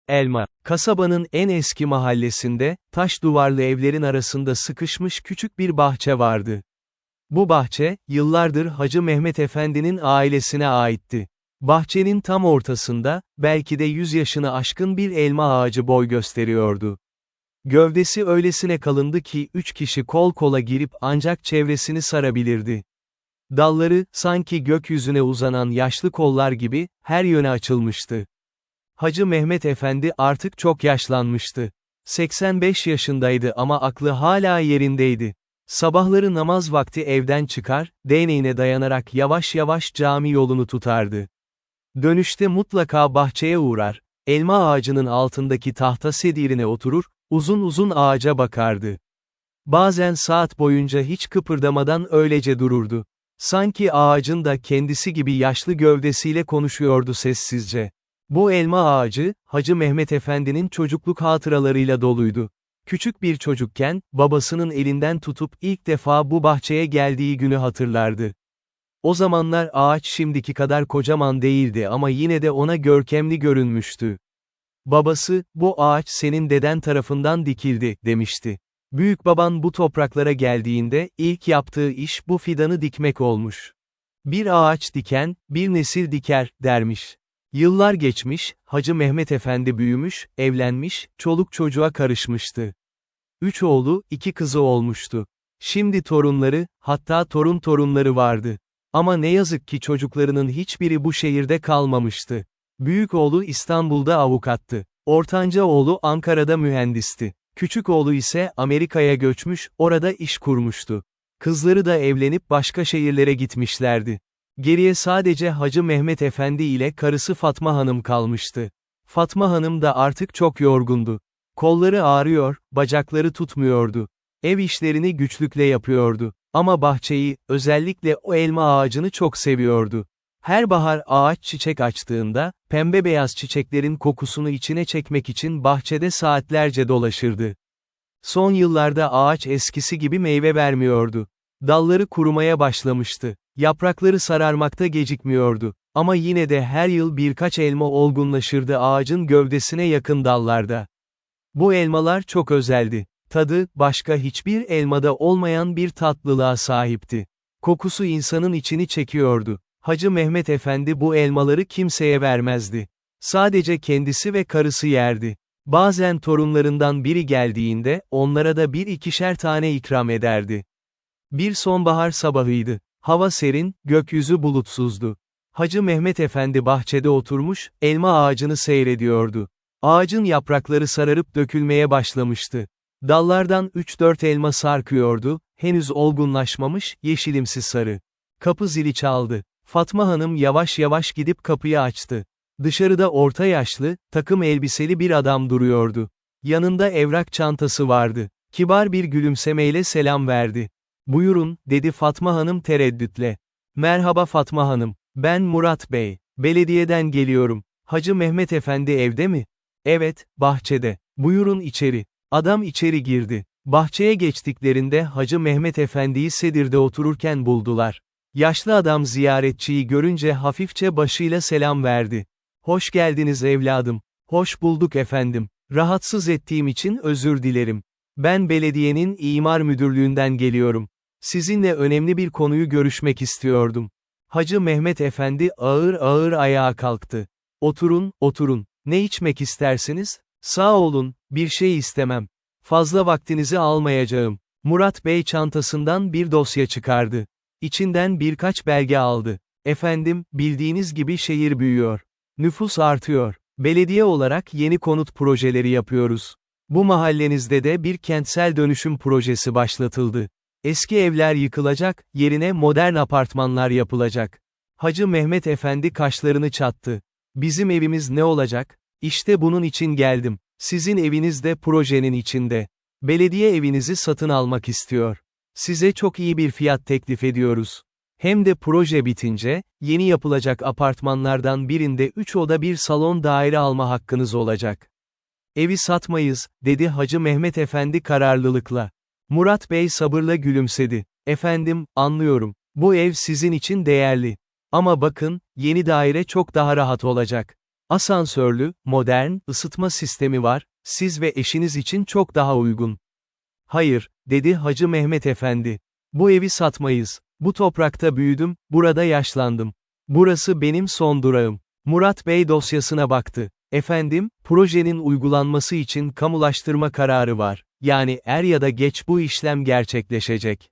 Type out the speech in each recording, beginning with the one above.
Elma. Kasabanın en eski mahallesinde, taş duvarlı evlerin arasında sıkışmış küçük bir bahçe vardı. Bu bahçe, yıllardır Hacı Mehmet Efendi'nin ailesine aitti. Bahçenin tam ortasında, belki de 100 yaşını aşkın bir elma ağacı boy gösteriyordu. Gövdesi öylesine kalındı ki 3 kişi kol kola girip ancak çevresini sarabilirdi. Dalları, sanki gökyüzüne uzanan yaşlı kollar gibi, her yöne açılmıştı. Hacı Mehmet Efendi artık çok yaşlanmıştı. 85 yaşındaydı ama aklı hala yerindeydi. Sabahları namaz vakti evden çıkar, değneğine dayanarak yavaş yavaş cami yolunu tutardı. Dönüşte mutlaka bahçeye uğrar, elma ağacının altındaki tahta sedirine oturur, uzun uzun ağaca bakardı. Bazen saat boyunca hiç kıpırdamadan öylece dururdu. Sanki ağacın da kendisi gibi yaşlı gövdesiyle konuşuyordu sessizce. Bu elma ağacı, Hacı Mehmet Efendi'nin çocukluk hatıralarıyla doluydu. Küçük bir çocukken, babasının elinden tutup ilk defa bu bahçeye geldiği günü hatırlardı. O zamanlar ağaç şimdiki kadar kocaman değildi ama yine de ona görkemli görünmüştü. Babası, bu ağaç senin deden tarafından dikildi, demişti. Büyükbaban bu topraklara geldiğinde, ilk yaptığı iş bu fidanı dikmek olmuş. Bir ağaç diken, bir nesil diker, dermiş. Yıllar geçmiş, Hacı Mehmet Efendi büyümüş, evlenmiş, çoluk çocuğa karışmıştı. 3 oğlu, 2 kızı olmuştu. Şimdi torunları, hatta torun torunları vardı. Ama ne yazık ki çocuklarının hiçbiri bu şehirde kalmamıştı. Büyük oğlu İstanbul'da avukattı. Ortanca oğlu Ankara'da mühendisti. Küçük oğlu ise Amerika'ya göçmüş, orada iş kurmuştu. Kızları da evlenip başka şehirlere gitmişlerdi. Geriye sadece Hacı Mehmet Efendi ile karısı Fatma Hanım kalmıştı. Fatma Hanım da artık çok yorgundu. Kolları ağrıyor, bacakları tutmuyordu. Ev işlerini güçlükle yapıyordu. Ama bahçeyi, özellikle o elma ağacını çok seviyordu. Her bahar ağaç çiçek açtığında, pembe beyaz çiçeklerin kokusunu içine çekmek için bahçede saatlerce dolaşırdı. Son yıllarda ağaç eskisi gibi meyve vermiyordu. Dalları kurumaya başlamıştı. Yaprakları sararmakta gecikmiyordu. Ama yine de her yıl birkaç elma olgunlaşırdı ağacın gövdesine yakın dallarda. Bu elmalar çok özeldi. Tadı, başka hiçbir elmada olmayan bir tatlılığa sahipti. Kokusu insanın içini çekiyordu. Hacı Mehmet Efendi bu elmaları kimseye vermezdi. Sadece kendisi ve karısı yerdi. Bazen torunlarından biri geldiğinde, onlara da bir ikişer tane ikram ederdi. Bir sonbahar sabahıydı. Hava serin, gökyüzü bulutsuzdu. Hacı Mehmet Efendi bahçede oturmuş, elma ağacını seyrediyordu. Ağacın yaprakları sararıp dökülmeye başlamıştı. Dallardan 3-4 elma sarkıyordu, henüz olgunlaşmamış, yeşilimsi sarı. Kapı zili çaldı. Fatma Hanım yavaş yavaş gidip kapıyı açtı. Dışarıda orta yaşlı, takım elbiseli bir adam duruyordu. Yanında evrak çantası vardı. Kibar bir gülümsemeyle selam verdi. "Buyurun," dedi Fatma Hanım tereddütle. "Merhaba Fatma Hanım, ben Murat Bey. Belediyeden geliyorum. Hacı Mehmet Efendi evde mi?" "Evet, bahçede. Buyurun içeri." Adam içeri girdi. Bahçeye geçtiklerinde Hacı Mehmet Efendi'yi sedirde otururken buldular. Yaşlı adam ziyaretçiyi görünce hafifçe başıyla selam verdi. "Hoş geldiniz evladım." "Hoş bulduk efendim. Rahatsız ettiğim için özür dilerim. Ben belediyenin imar müdürlüğünden geliyorum. Sizinle önemli bir konuyu görüşmek istiyordum." Hacı Mehmet Efendi ağır ağır ayağa kalktı. "Oturun, oturun. Ne içmek istersiniz?" "Sağ olun, bir şey istemem. Fazla vaktinizi almayacağım." Murat Bey çantasından bir dosya çıkardı. İçinden birkaç belge aldı. "Efendim, bildiğiniz gibi şehir büyüyor. Nüfus artıyor. Belediye olarak yeni konut projeleri yapıyoruz. Bu mahallenizde de bir kentsel dönüşüm projesi başlatıldı. Eski evler yıkılacak, yerine modern apartmanlar yapılacak." Hacı Mehmet Efendi kaşlarını çattı. "Bizim evimiz ne olacak? İşte bunun için geldim. Sizin eviniz de projenin içinde. Belediye evinizi satın almak istiyor. Size çok iyi bir fiyat teklif ediyoruz. Hem de proje bitince, yeni yapılacak apartmanlardan birinde 3 oda bir salon daire alma hakkınız olacak." "Evi satmayız," dedi Hacı Mehmet Efendi kararlılıkla. Murat Bey sabırla gülümsedi. "Efendim, anlıyorum. Bu ev sizin için değerli. Ama bakın, yeni daire çok daha rahat olacak. Asansörlü, modern, ısıtma sistemi var, siz ve eşiniz için çok daha uygun. Hayır, dedi Hacı Mehmet Efendi. Bu evi satmayız. Bu toprakta büyüdüm, burada yaşlandım. Burası benim son durağım. Murat Bey dosyasına baktı. Efendim, projenin uygulanması için kamulaştırma kararı var. Yani er ya da geç bu işlem gerçekleşecek.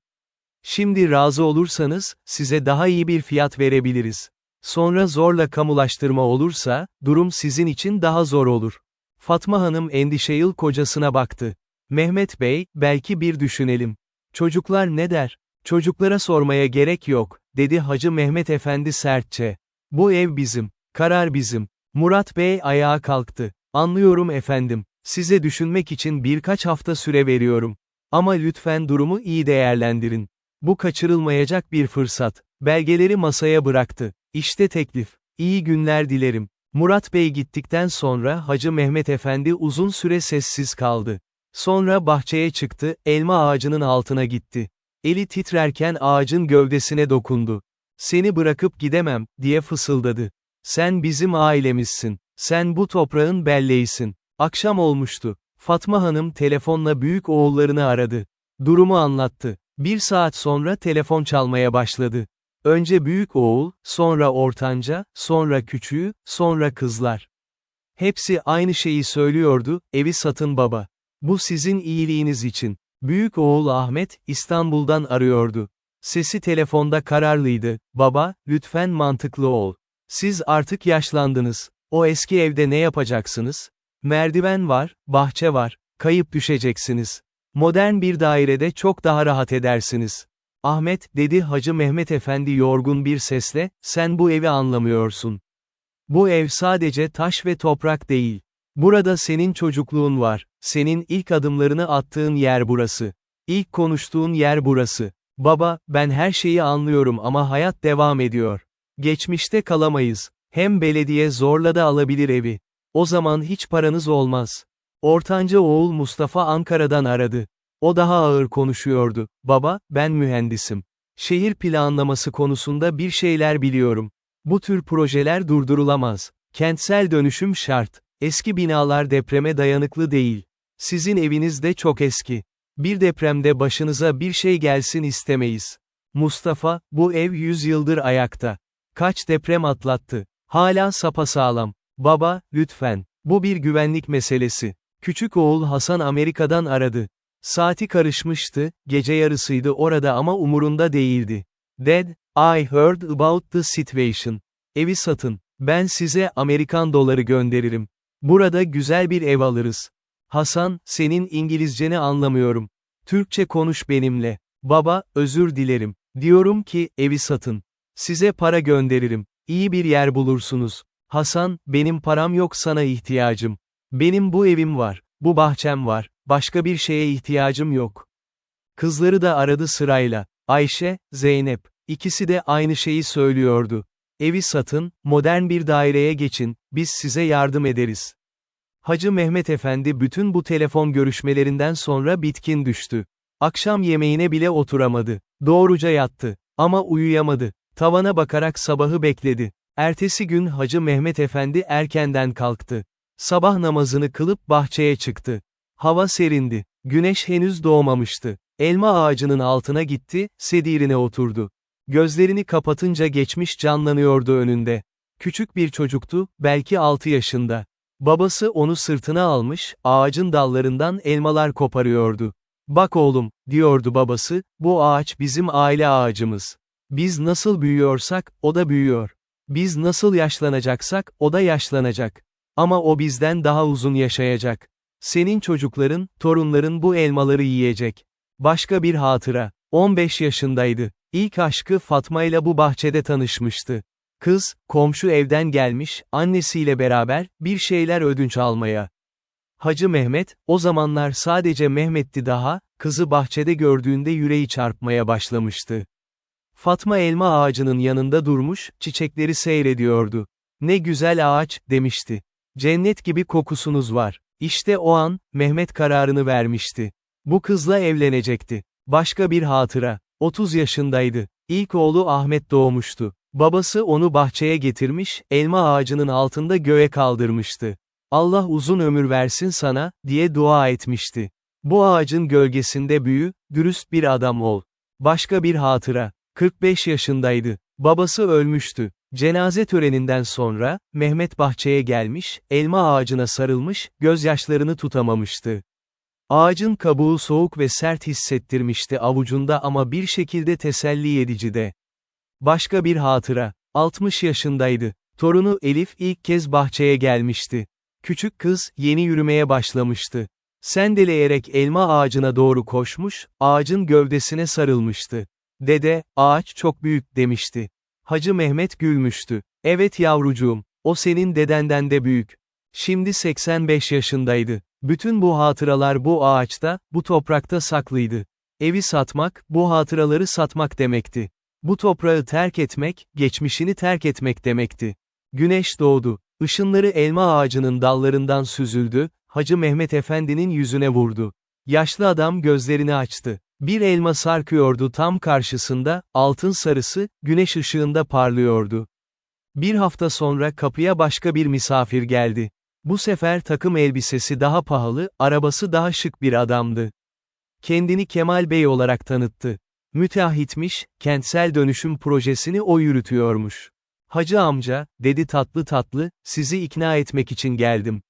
Şimdi razı olursanız, size daha iyi bir fiyat verebiliriz. Sonra zorla kamulaştırma olursa, durum sizin için daha zor olur. Fatma Hanım endişeyle kocasına baktı. Mehmet Bey, belki bir düşünelim. Çocuklar ne der? Çocuklara sormaya gerek yok, dedi Hacı Mehmet Efendi sertçe. Bu ev bizim, karar bizim. Murat Bey ayağa kalktı. Anlıyorum efendim, size düşünmek için birkaç hafta süre veriyorum. Ama lütfen durumu iyi değerlendirin. Bu kaçırılmayacak bir fırsat. Belgeleri masaya bıraktı. İşte teklif. İyi günler dilerim. Murat Bey gittikten sonra Hacı Mehmet Efendi uzun süre sessiz kaldı. Sonra bahçeye çıktı, elma ağacının altına gitti. Eli titrerken ağacın gövdesine dokundu. Seni bırakıp gidemem, diye fısıldadı. Sen bizim ailemizsin. Sen bu toprağın belleğisin. Akşam olmuştu. Fatma Hanım telefonla büyük oğullarını aradı. Durumu anlattı. Bir saat sonra telefon çalmaya başladı. Önce büyük oğul, sonra ortanca, sonra küçüğü, sonra kızlar. Hepsi aynı şeyi söylüyordu, evi satın baba. Bu sizin iyiliğiniz için. Büyük oğul Ahmet, İstanbul'dan arıyordu. Sesi telefonda kararlıydı. Baba, lütfen mantıklı ol. Siz artık yaşlandınız. O eski evde ne yapacaksınız? Merdiven var, bahçe var. Kayıp düşeceksiniz. Modern bir dairede çok daha rahat edersiniz. Ahmet, dedi Hacı Mehmet Efendi yorgun bir sesle, sen bu evi anlamıyorsun. Bu ev sadece taş ve toprak değil. Burada senin çocukluğun var. Senin ilk adımlarını attığın yer burası. İlk konuştuğun yer burası. Baba, ben her şeyi anlıyorum ama hayat devam ediyor. Geçmişte kalamayız. Hem belediye zorla da alabilir evi. O zaman hiç paranız olmaz. Ortanca oğul Mustafa Ankara'dan aradı. O daha ağır konuşuyordu. Baba, ben mühendisim. Şehir planlaması konusunda bir şeyler biliyorum. Bu tür projeler durdurulamaz. Kentsel dönüşüm şart. Eski binalar depreme dayanıklı değil. Sizin eviniz de çok eski. Bir depremde başınıza bir şey gelsin istemeyiz. Mustafa, bu ev 100 yıldır ayakta. Kaç deprem atlattı. Hala sapasağlam. Baba, lütfen. Bu bir güvenlik meselesi. Küçük oğul Hasan Amerika'dan aradı. Saati karışmıştı, gece yarısıydı orada ama umurunda değildi. Dad, I heard about the situation. Evi satın. Ben size Amerikan doları gönderirim. Burada güzel bir ev alırız. Hasan, senin İngilizceni anlamıyorum. Türkçe konuş benimle. Baba, özür dilerim. Diyorum ki, evi satın. Size para gönderirim. İyi bir yer bulursunuz. Hasan, benim param yok sana ihtiyacım. Benim bu evim var. Bu bahçem var. Başka bir şeye ihtiyacım yok. Kızları da aradı sırayla. Ayşe, Zeynep. İkisi de aynı şeyi söylüyordu. Evi satın, modern bir daireye geçin, biz size yardım ederiz. Hacı Mehmet Efendi bütün bu telefon görüşmelerinden sonra bitkin düştü. Akşam yemeğine bile oturamadı. Doğruca yattı. Ama uyuyamadı. Tavana bakarak sabahı bekledi. Ertesi gün Hacı Mehmet Efendi erkenden kalktı. Sabah namazını kılıp bahçeye çıktı. Hava serindi. Güneş henüz doğmamıştı. Elma ağacının altına gitti, sedirine oturdu. Gözlerini kapatınca geçmiş canlanıyordu önünde. Küçük bir çocuktu, belki 6 yaşında. Babası onu sırtına almış, ağacın dallarından elmalar koparıyordu. Bak oğlum, diyordu babası, bu ağaç bizim aile ağacımız. Biz nasıl büyüyorsak, o da büyüyor. Biz nasıl yaşlanacaksak, o da yaşlanacak. Ama o bizden daha uzun yaşayacak. Senin çocukların, torunların bu elmaları yiyecek. Başka bir hatıra. 15 yaşındaydı. İlk aşkı Fatma ile bu bahçede tanışmıştı. Kız, komşu evden gelmiş, annesiyle beraber, bir şeyler ödünç almaya. Hacı Mehmet, o zamanlar sadece Mehmet'ti daha, kızı bahçede gördüğünde yüreği çarpmaya başlamıştı. Fatma elma ağacının yanında durmuş, çiçekleri seyrediyordu. Ne güzel ağaç, demişti. Cennet gibi kokusunuz var. İşte o an, Mehmet kararını vermişti. Bu kızla evlenecekti. Başka bir hatıra. 30 yaşındaydı. İlk oğlu Ahmet doğmuştu. Babası onu bahçeye getirmiş, elma ağacının altında göğe kaldırmıştı. Allah uzun ömür versin sana, diye dua etmişti. Bu ağacın gölgesinde büyü, dürüst bir adam ol. Başka bir hatıra. 45 yaşındaydı. Babası ölmüştü. Cenaze töreninden sonra, Mehmet bahçeye gelmiş, elma ağacına sarılmış, gözyaşlarını tutamamıştı. Ağacın kabuğu soğuk ve sert hissettirmişti avucunda ama bir şekilde teselli edici de. Başka bir hatıra. 60 yaşındaydı. Torunu Elif ilk kez bahçeye gelmişti. Küçük kız, yeni yürümeye başlamıştı. Sendeleyerek elma ağacına doğru koşmuş, ağacın gövdesine sarılmıştı. Dede, ağaç çok büyük, demişti. Hacı Mehmet gülmüştü. Evet yavrucuğum, o senin dedenden de büyük. Şimdi 85 yaşındaydı. Bütün bu hatıralar bu ağaçta, bu toprakta saklıydı. Evi satmak, bu hatıraları satmak demekti. Bu toprağı terk etmek, geçmişini terk etmek demekti. Güneş doğdu. Işınları elma ağacının dallarından süzüldü, Hacı Mehmet Efendi'nin yüzüne vurdu. Yaşlı adam gözlerini açtı. Bir elma sarkıyordu tam karşısında, altın sarısı, güneş ışığında parlıyordu. Bir hafta sonra kapıya başka bir misafir geldi. Bu sefer takım elbisesi daha pahalı, arabası daha şık bir adamdı. Kendini Kemal Bey olarak tanıttı. Müteahhitmiş, kentsel dönüşüm projesini o yürütüyormuş. Hacı amca, dedi tatlı tatlı, sizi ikna etmek için geldim.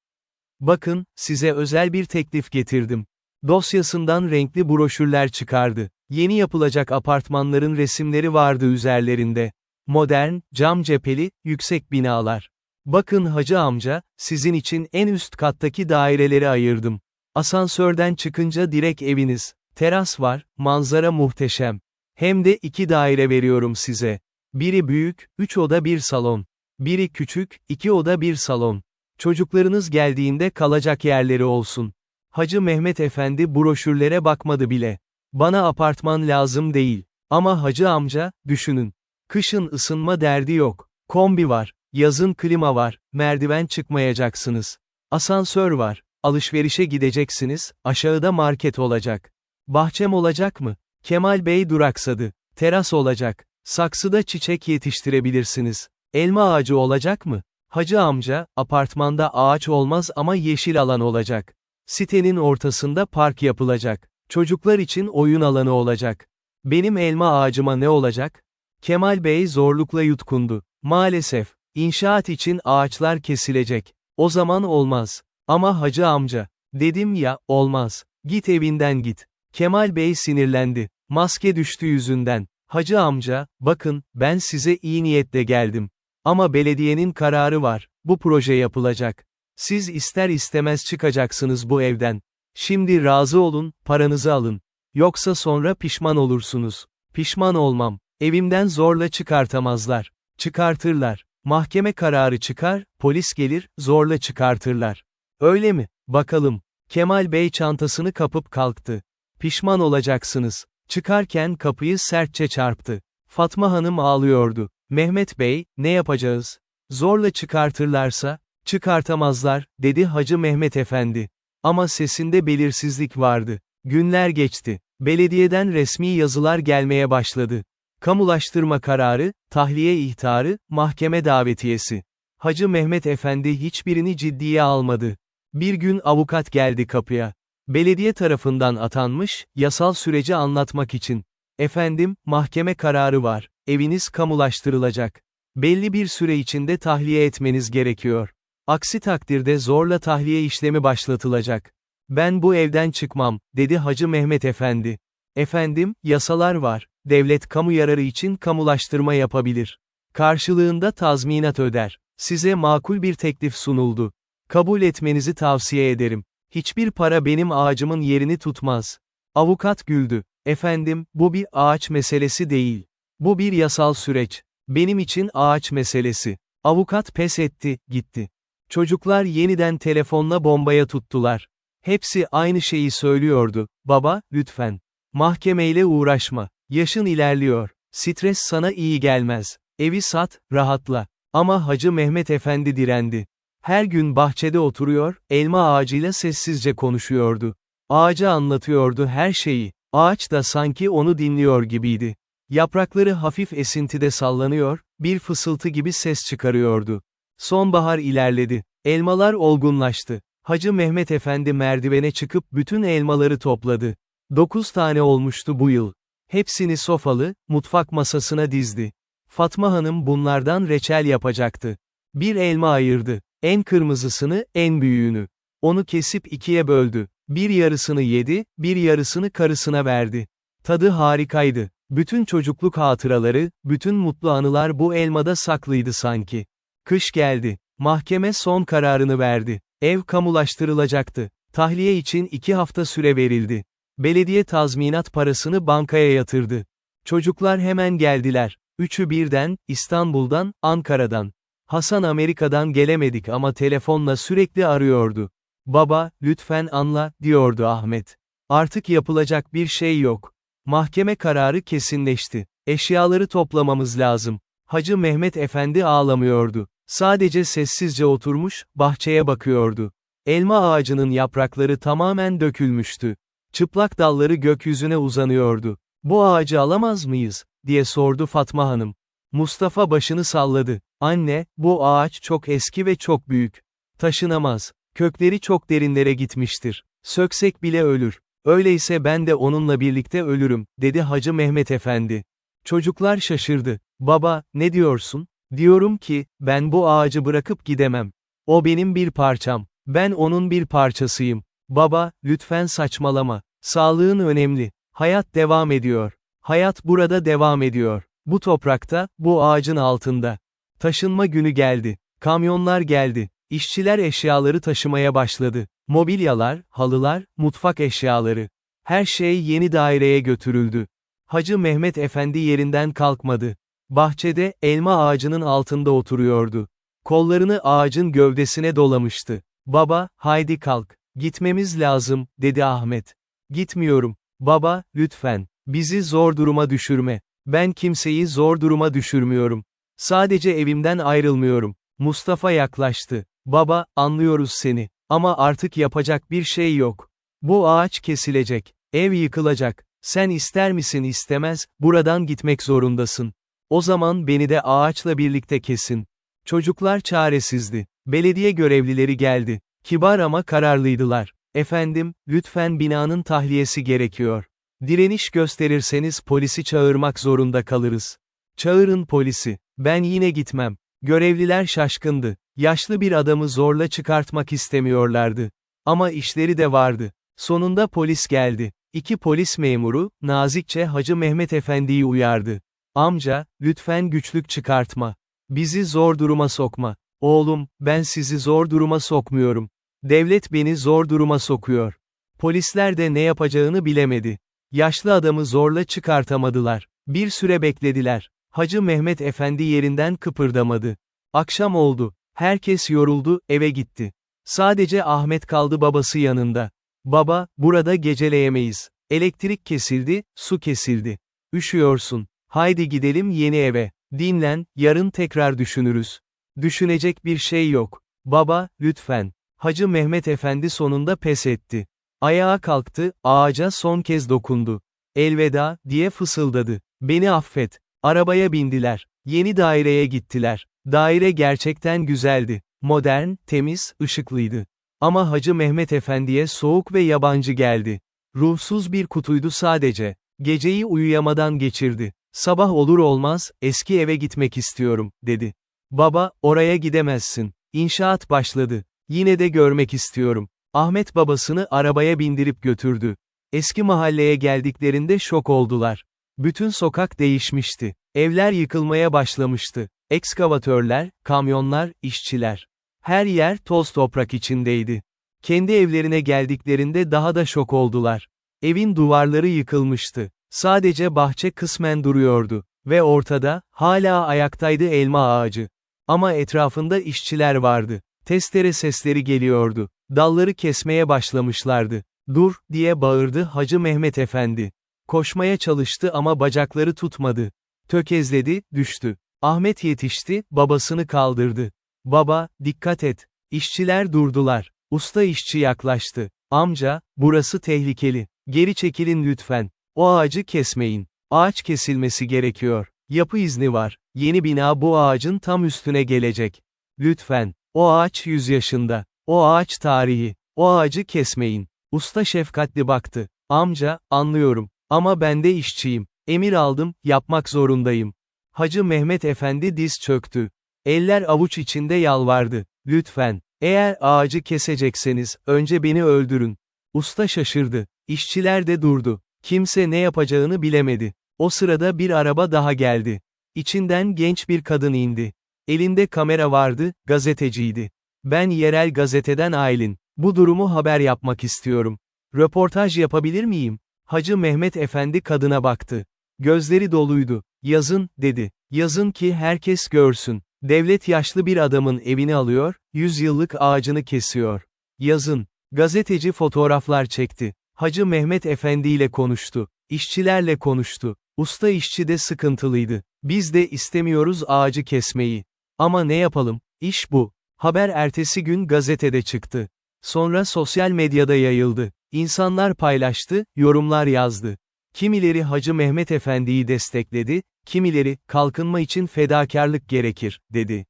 Bakın, size özel bir teklif getirdim. Dosyasından renkli broşürler çıkardı. Yeni yapılacak apartmanların resimleri vardı üzerlerinde. Modern, cam cepheli, yüksek binalar. Bakın hacı amca, sizin için en üst kattaki daireleri ayırdım. Asansörden çıkınca direkt eviniz. Teras var, manzara muhteşem. Hem de 2 daire veriyorum size. Biri büyük, 3 oda 1 salon. Biri küçük, 2 oda 1 salon. Çocuklarınız geldiğinde kalacak yerleri olsun. Hacı Mehmet Efendi broşürlere bakmadı bile. Bana apartman lazım değil. Ama hacı amca, düşünün. Kışın ısınma derdi yok. Kombi var. Yazın klima var. Merdiven çıkmayacaksınız. Asansör var. Alışverişe gideceksiniz. Aşağıda market olacak. Bahçem olacak mı? Kemal Bey duraksadı. Teras olacak. Saksıda çiçek yetiştirebilirsiniz. Elma ağacı olacak mı? Hacı amca, apartmanda ağaç olmaz ama yeşil alan olacak. Sitenin ortasında park yapılacak. Çocuklar için oyun alanı olacak. Benim elma ağacıma ne olacak? Kemal Bey zorlukla yutkundu. Maalesef, inşaat için ağaçlar kesilecek. O zaman olmaz. Ama hacı amca, dedim ya, olmaz. Git evinden git. Kemal Bey sinirlendi. Maske düştü yüzünden. Hacı amca, bakın, ben size iyi niyetle geldim. Ama belediyenin kararı var. Bu proje yapılacak. Siz ister istemez çıkacaksınız bu evden. Şimdi razı olun, paranızı alın. Yoksa sonra pişman olursunuz. Pişman olmam. Evimden zorla çıkartamazlar. Çıkartırlar. Mahkeme kararı çıkar, polis gelir, zorla çıkartırlar. Öyle mi? Bakalım. Kemal Bey çantasını kapıp kalktı. Pişman olacaksınız. Çıkarken kapıyı sertçe çarptı. Fatma Hanım ağlıyordu. Mehmet Bey, ne yapacağız? Zorla çıkartırlarsa, çıkartamazlar, dedi Hacı Mehmet Efendi. Ama sesinde belirsizlik vardı. Günler geçti. Belediyeden resmi yazılar gelmeye başladı. Kamulaştırma kararı, tahliye ihtarı, mahkeme davetiyesi. Hacı Mehmet Efendi hiçbirini ciddiye almadı. Bir gün avukat geldi kapıya. Belediye tarafından atanmış, yasal süreci anlatmak için. Efendim, mahkeme kararı var. Eviniz kamulaştırılacak. Belli bir süre içinde tahliye etmeniz gerekiyor. Aksi takdirde zorla tahliye işlemi başlatılacak. Ben bu evden çıkmam, dedi Hacı Mehmet Efendi. Efendim, yasalar var. Devlet kamu yararı için kamulaştırma yapabilir. Karşılığında tazminat öder. Size makul bir teklif sunuldu. Kabul etmenizi tavsiye ederim. Hiçbir para benim ağacımın yerini tutmaz. Avukat güldü. Efendim, bu bir ağaç meselesi değil. Bu bir yasal süreç. Benim için ağaç meselesi. Avukat pes etti, gitti. Çocuklar yeniden telefonla bombaya tuttular. Hepsi aynı şeyi söylüyordu. Baba, lütfen. Mahkemeyle uğraşma. Yaşın ilerliyor. Stres sana iyi gelmez. Evi sat, rahatla. Ama Hacı Mehmet Efendi direndi. Her gün bahçede oturuyor, elma ağacıyla sessizce konuşuyordu. Ağaca anlatıyordu her şeyi. Ağaç da sanki onu dinliyor gibiydi. Yaprakları hafif esintide sallanıyor, bir fısıltı gibi ses çıkarıyordu. Sonbahar ilerledi. Elmalar olgunlaştı. Hacı Mehmet Efendi merdivene çıkıp bütün elmaları topladı. 9 tane olmuştu bu yıl. Hepsini sofalı, mutfak masasına dizdi. Fatma Hanım bunlardan reçel yapacaktı. Bir elma ayırdı. En kırmızısını, en büyüğünü. Onu kesip ikiye böldü. Bir yarısını yedi, bir yarısını karısına verdi. Tadı harikaydı. Bütün çocukluk hatıraları, bütün mutlu anılar bu elmada saklıydı sanki. Kış geldi. Mahkeme son kararını verdi. Ev kamulaştırılacaktı. Tahliye için 2 hafta süre verildi. Belediye tazminat parasını bankaya yatırdı. Çocuklar hemen geldiler. Üçü birden, İstanbul'dan, Ankara'dan. Hasan Amerika'dan gelemedik ama telefonla sürekli arıyordu. Baba, lütfen anla, diyordu Ahmet. Artık yapılacak bir şey yok. Mahkeme kararı kesinleşti. Eşyaları toplamamız lazım. Hacı Mehmet Efendi ağlamıyordu. Sadece sessizce oturmuş, bahçeye bakıyordu. Elma ağacının yaprakları tamamen dökülmüştü. Çıplak dalları gökyüzüne uzanıyordu. "Bu ağacı alamaz mıyız?" diye sordu Fatma Hanım. Mustafa başını salladı. "Anne, bu ağaç çok eski ve çok büyük. Taşınamaz. Kökleri çok derinlere gitmiştir. Söksek bile ölür. Öyleyse ben de onunla birlikte ölürüm," dedi Hacı Mehmet Efendi. Çocuklar şaşırdı. "Baba, ne diyorsun?" "Diyorum ki, ben bu ağacı bırakıp gidemem. O benim bir parçam. Ben onun bir parçasıyım. Baba, lütfen saçmalama. Sağlığın önemli. Hayat devam ediyor. Hayat burada devam ediyor. Bu toprakta, bu ağacın altında." Taşınma günü geldi. Kamyonlar geldi. İşçiler eşyaları taşımaya başladı. Mobilyalar, halılar, mutfak eşyaları. Her şey yeni daireye götürüldü. Hacı Mehmet Efendi yerinden kalkmadı. Bahçede, elma ağacının altında oturuyordu. Kollarını ağacın gövdesine dolamıştı. "Baba, haydi kalk. Gitmemiz lazım," dedi Ahmet. "Gitmiyorum. Baba, lütfen. Bizi zor duruma düşürme. Ben kimseyi zor duruma düşürmüyorum. Sadece evimden ayrılmıyorum." Mustafa yaklaştı. "Baba, anlıyoruz seni. Ama artık yapacak bir şey yok. Bu ağaç kesilecek. Ev yıkılacak. Sen ister misin istemez, buradan gitmek zorundasın. O zaman beni de ağaçla birlikte kesin." Çocuklar çaresizdi. Belediye görevlileri geldi. Kibar ama kararlıydılar. "Efendim, lütfen binanın tahliyesi gerekiyor. Direniş gösterirseniz polisi çağırmak zorunda kalırız." "Çağırın polisi. Ben yine gitmem." Görevliler şaşkındı. Yaşlı bir adamı zorla çıkartmak istemiyorlardı. Ama işleri de vardı. Sonunda polis geldi. 2 polis memuru, nazikçe Hacı Mehmet Efendi'yi uyardı. "Amca, lütfen güçlük çıkartma. Bizi zor duruma sokma." "Oğlum, ben sizi zor duruma sokmuyorum. Devlet beni zor duruma sokuyor." Polisler de ne yapacağını bilemedi. Yaşlı adamı zorla çıkartamadılar. Bir süre beklediler. Hacı Mehmet Efendi yerinden kıpırdamadı. Akşam oldu. Herkes yoruldu, eve gitti. Sadece Ahmet kaldı babası yanında. "Baba, burada geceleyemeyiz. Elektrik kesildi, su kesildi. Üşüyorsun. Haydi gidelim yeni eve. Dinlen, yarın tekrar düşünürüz." "Düşünecek bir şey yok. Baba, lütfen." Hacı Mehmet Efendi sonunda pes etti. Ayağa kalktı, ağaca son kez dokundu. "Elveda," diye fısıldadı. "Beni affet." Arabaya bindiler. Yeni daireye gittiler. Daire gerçekten güzeldi. Modern, temiz, ışıklıydı. Ama Hacı Mehmet Efendi'ye soğuk ve yabancı geldi. Ruhsuz bir kutuydu sadece. Geceyi uyuyamadan geçirdi. "Sabah olur olmaz, eski eve gitmek istiyorum," dedi. "Baba, oraya gidemezsin. İnşaat başladı. Yine de görmek istiyorum." Ahmet babasını arabaya bindirip götürdü. Eski mahalleye geldiklerinde şok oldular. Bütün sokak değişmişti. Evler yıkılmaya başlamıştı. Ekskavatörler, kamyonlar, işçiler. Her yer toz toprak içindeydi. Kendi evlerine geldiklerinde daha da şok oldular. Evin duvarları yıkılmıştı. Sadece bahçe kısmen duruyordu. Ve ortada, hala ayaktaydı elma ağacı. Ama etrafında işçiler vardı. Testere sesleri geliyordu. Dalları kesmeye başlamışlardı. "Dur," diye bağırdı Hacı Mehmet Efendi. Koşmaya çalıştı ama bacakları tutmadı. Tökezledi, düştü. Ahmet yetişti, babasını kaldırdı. "Baba, dikkat et." İşçiler durdular. Usta işçi yaklaştı. "Amca, burası tehlikeli. Geri çekilin lütfen. O ağacı kesmeyin." Ağaç kesilmesi gerekiyor. Yapı izni var. Yeni bina bu ağacın tam üstüne gelecek. Lütfen. O ağaç 100 yaşında. O ağaç tarihi. O ağacı kesmeyin. Usta şefkatli baktı. Amca, anlıyorum. Ama ben de işçiyim. Emir aldım, yapmak zorundayım. Hacı Mehmet Efendi diz çöktü. Eller avuç içinde yalvardı. Lütfen. Eğer ağacı kesecekseniz, önce beni öldürün. Usta şaşırdı. İşçiler de durdu. Kimse ne yapacağını bilemedi. O sırada bir araba daha geldi. İçinden genç bir kadın indi. Elinde kamera vardı, gazeteciydi. Ben yerel gazeteden Aylin. Bu durumu haber yapmak istiyorum. Röportaj yapabilir miyim? Hacı Mehmet Efendi kadına baktı. Gözleri doluydu. Yazın, dedi. Yazın ki herkes görsün. Devlet yaşlı bir adamın evini alıyor, 100 yıllık ağacını kesiyor. Yazın. Gazeteci fotoğraflar çekti. Hacı Mehmet Efendi ile konuştu. İşçilerle konuştu. Usta işçi de sıkıntılıydı. Biz de istemiyoruz ağacı kesmeyi. Ama ne yapalım? İş bu. Haber ertesi gün gazetede çıktı. Sonra sosyal medyada yayıldı. İnsanlar paylaştı, yorumlar yazdı. Kimileri Hacı Mehmet Efendi'yi destekledi, kimileri, kalkınma için fedakarlık gerekir, dedi.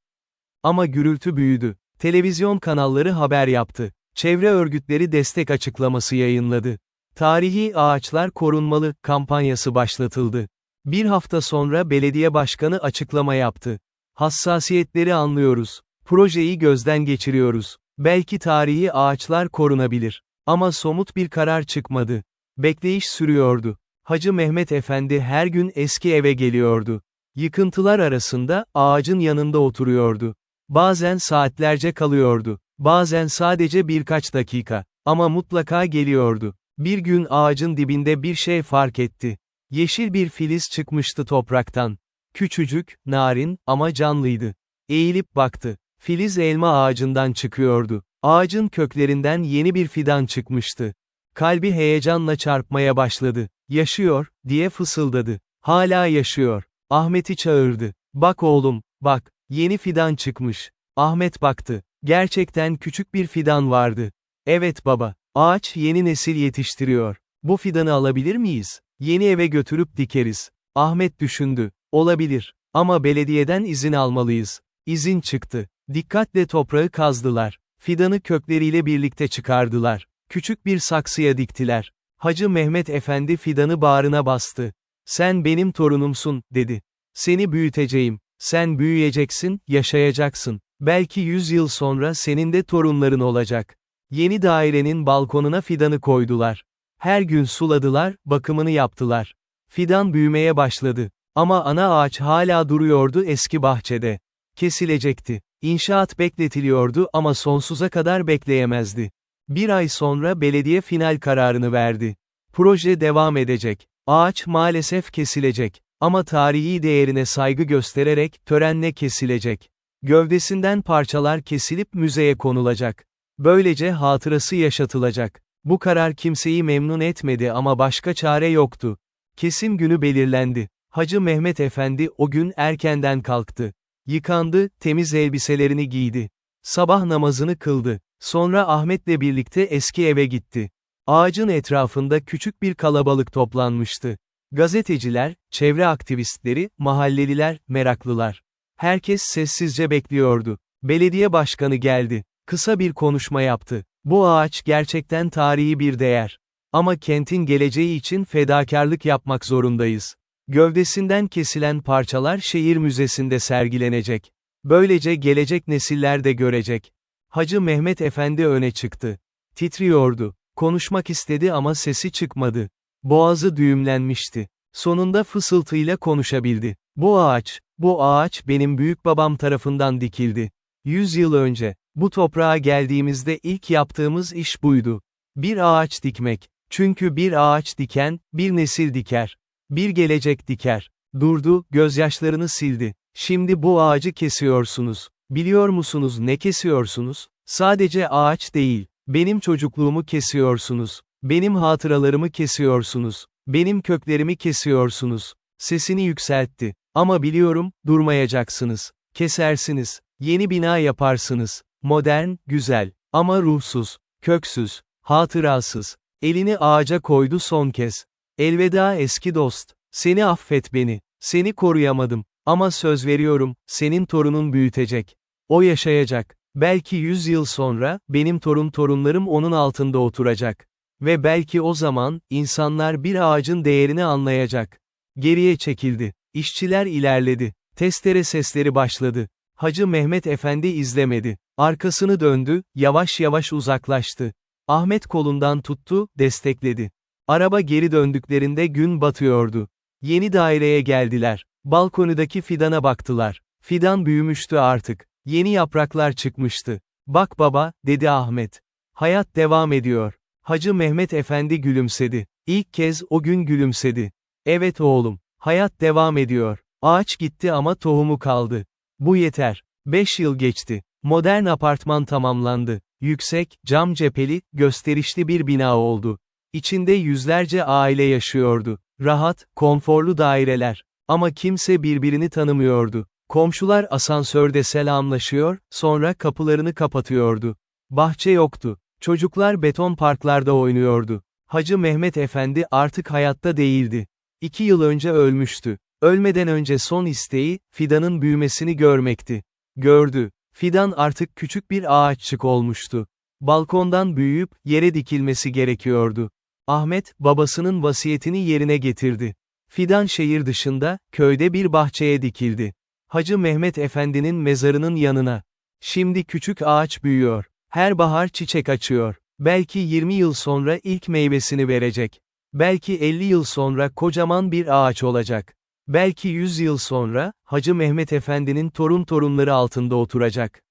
Ama gürültü büyüdü. Televizyon kanalları haber yaptı. Çevre örgütleri destek açıklaması yayınladı. Tarihi ağaçlar korunmalı kampanyası başlatıldı. Bir hafta sonra belediye başkanı açıklama yaptı. Hassasiyetleri anlıyoruz. Projeyi gözden geçiriyoruz. Belki tarihi ağaçlar korunabilir. Ama somut bir karar çıkmadı. Bekleyiş sürüyordu. Hacı Mehmet Efendi her gün eski eve geliyordu. Yıkıntılar arasında ağacın yanında oturuyordu. Bazen saatlerce kalıyordu. Bazen sadece birkaç dakika. Ama mutlaka geliyordu. Bir gün ağacın dibinde bir şey fark etti. Yeşil bir filiz çıkmıştı topraktan. Küçücük, narin ama canlıydı. Eğilip baktı. Filiz elma ağacından çıkıyordu. Ağacın köklerinden yeni bir fidan çıkmıştı. Kalbi heyecanla çarpmaya başladı. Yaşıyor, diye fısıldadı. Hala yaşıyor. Ahmet'i çağırdı. Bak oğlum, bak, yeni fidan çıkmış. Ahmet baktı. Gerçekten küçük bir fidan vardı. Evet baba, ağaç yeni nesil yetiştiriyor. Bu fidanı alabilir miyiz? Yeni eve götürüp dikeriz. Ahmet düşündü. Olabilir. Ama belediyeden izin almalıyız. İzin çıktı. Dikkatle toprağı kazdılar. Fidanı kökleriyle birlikte çıkardılar. Küçük bir saksıya diktiler. Hacı Mehmet Efendi fidanı bağrına bastı. Sen benim torunumsun, dedi. Seni büyüteceğim. Sen büyüyeceksin, yaşayacaksın. Belki 100 yıl sonra senin de torunların olacak. Yeni dairenin balkonuna fidanı koydular. Her gün suladılar, bakımını yaptılar. Fidan büyümeye başladı. Ama ana ağaç hala duruyordu eski bahçede. Kesilecekti. İnşaat bekletiliyordu ama sonsuza kadar bekleyemezdi. Bir ay sonra belediye final kararını verdi. Proje devam edecek. Ağaç maalesef kesilecek. Ama tarihi değerine saygı göstererek törenle kesilecek. Gövdesinden parçalar kesilip müzeye konulacak. Böylece hatırası yaşatılacak. Bu karar kimseyi memnun etmedi ama başka çare yoktu. Kesim günü belirlendi. Hacı Mehmet Efendi o gün erkenden kalktı. Yıkandı, temiz elbiselerini giydi. Sabah namazını kıldı. Sonra Ahmet'le birlikte eski eve gitti. Ağacın etrafında küçük bir kalabalık toplanmıştı. Gazeteciler, çevre aktivistleri, mahalleliler, meraklılar. Herkes sessizce bekliyordu. Belediye başkanı geldi. Kısa bir konuşma yaptı. Bu ağaç gerçekten tarihi bir değer. Ama kentin geleceği için fedakarlık yapmak zorundayız. Gövdesinden kesilen parçalar şehir müzesinde sergilenecek. Böylece gelecek nesiller de görecek. Hacı Mehmet Efendi öne çıktı. Titriyordu. Konuşmak istedi ama sesi çıkmadı. Boğazı düğümlenmişti. Sonunda fısıltıyla konuşabildi. Bu ağaç benim büyükbabam tarafından dikildi. 100 yıl önce, bu toprağa geldiğimizde ilk yaptığımız iş buydu. Bir ağaç dikmek. Çünkü bir ağaç diken, bir nesil diker. Bir gelecek diker. Durdu, gözyaşlarını sildi. Şimdi bu ağacı kesiyorsunuz. Biliyor musunuz ne kesiyorsunuz? Sadece ağaç değil. Benim çocukluğumu kesiyorsunuz. Benim hatıralarımı kesiyorsunuz. Benim köklerimi kesiyorsunuz. Sesini yükseltti. Ama biliyorum, durmayacaksınız. Kesersiniz. Yeni bina yaparsınız. Modern, güzel. Ama ruhsuz, köksüz, hatırasız. Elini ağaca koydu son kez. Elveda eski dost. Seni affet beni. Seni koruyamadım. Ama söz veriyorum, senin torunun büyütecek. O yaşayacak. Belki 100 yıl sonra, benim torunlarım onun altında oturacak. Ve belki o zaman, insanlar bir ağacın değerini anlayacak. Geriye çekildi. İşçiler ilerledi. Testere sesleri başladı. Hacı Mehmet Efendi izlemedi. Arkasını döndü, yavaş yavaş uzaklaştı. Ahmet kolundan tuttu, destekledi. Araba geri döndüklerinde gün batıyordu. Yeni daireye geldiler. Balkonudaki fidana baktılar. Fidan büyümüştü artık. Yeni yapraklar çıkmıştı. "Bak baba," dedi Ahmet. "Hayat devam ediyor." Hacı Mehmet Efendi gülümsedi. İlk kez o gün gülümsedi. "Evet oğlum, hayat devam ediyor. Ağaç gitti ama tohumu kaldı. Bu yeter." 5 yıl geçti. Modern apartman tamamlandı. Yüksek, cam cepheli, gösterişli bir bina oldu. İçinde yüzlerce aile yaşıyordu. Rahat, konforlu daireler. Ama kimse birbirini tanımıyordu. Komşular asansörde selamlaşıyor, sonra kapılarını kapatıyordu. Bahçe yoktu. Çocuklar beton parklarda oynuyordu. Hacı Mehmet Efendi artık hayatta değildi. 2 yıl önce ölmüştü. Ölmeden önce son isteği, fidanın büyümesini görmekti. Gördü. Fidan artık küçük bir ağaççık olmuştu. Balkondan büyüyüp, yere dikilmesi gerekiyordu. Ahmet, babasının vasiyetini yerine getirdi. Fidan şehir dışında, köyde bir bahçeye dikildi. Hacı Mehmet Efendi'nin mezarının yanına. Şimdi küçük ağaç büyüyor. Her bahar çiçek açıyor. Belki 20 yıl sonra ilk meyvesini verecek. Belki 50 yıl sonra kocaman bir ağaç olacak. Belki 100 yıl sonra, Hacı Mehmet Efendi'nin torunları altında oturacak.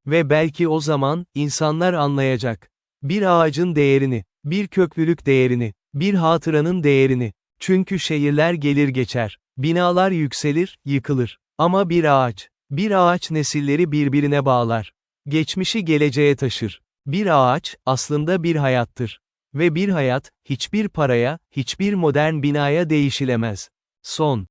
Ve belki o zaman, insanlar anlayacak. Bir ağacın değerini, bir köklülük değerini, bir hatıranın değerini. Çünkü şehirler gelir geçer. Binalar yükselir, yıkılır. Ama bir ağaç nesilleri birbirine bağlar. Geçmişi geleceğe taşır. Bir ağaç, aslında bir hayattır. Ve bir hayat, hiçbir paraya, hiçbir modern binaya değişilemez. Son